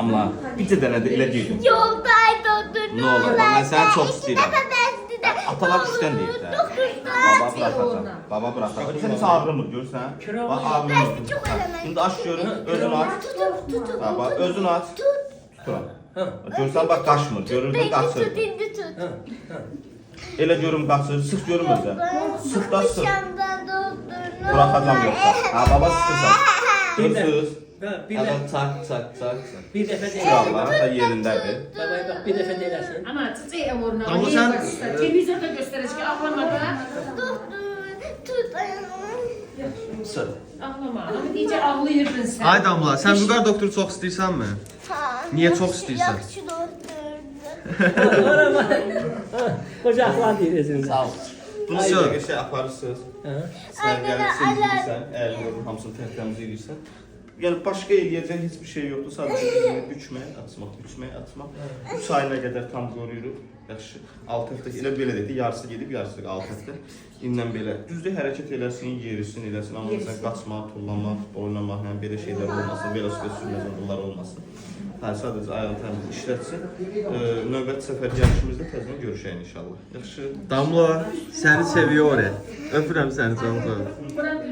Amma bir dənə də elə deyildim. Yoldaydı oturdum. Nə olur, mən səni çox istəyirəm. Dəfə Atalar işdən deyir də. Baba bırakacaq. Baba bırakacaq. Sən heç ağrımır, görsən? Bax ağrımır. Çok önemli. Şimdi aç görün, özünü aç. Tut. Ha, bak özünü aç. Tuturam. Görsən bax qaçmır, görürsən qaçır. Elə görüm qaçır, sıx görüm özə. Sıx da sıx. Bırakacağım yoxsa. Ha baba sıxırsan. Sıx. Bir Hadi dəfə tak. bir dəfə Şu deyəsən. Allah da yerindədir. Baba bak bir dəfə deyəsən. Ama çiçeğe vurna. Ama sen- Televizorda gösterecek ağlamadı. Tut. Sıx. Ağlama. Ama iyice ağlayırdın sen. Ay Damla, sən Vüqar doktoru çox istəyirsənmi? Niye çok istiyorsan? Yaxşı doktordur. Qocaqlan deyir özünüzə. Sağ ol. Bunu Sağ ol. elə şey aparırsınız. Sən Aynen, gəlib aynen. sildirsən, əlini hamısını tərtəmiz edirsən. Yəni başqa eləyəcək heç bir şey yoxdur. Sadəcə dizini bükmək, açmaq. 3 ayına qədər tam qoruyuruq. Yaxşı. 6 həftə elə belə dedi, yarısı gedib, yarısı 6 həftə. İndən belə. Düzdür, hərəkət eləsin, yerisin, eləsin, amma məsələn qaçmaq, tullanmaq, oynamaq, yəni belə şeylər olmasın, velosiped sürməsin, bunlar olmasın. Hə, sadəcə ayağını təmiz işlətsin. Növbəti səfər gəlişimizdə təzədən görüşək inşallah. Yaxşı. Damla, səni seviyor. Öpürəm səni çox. Bırak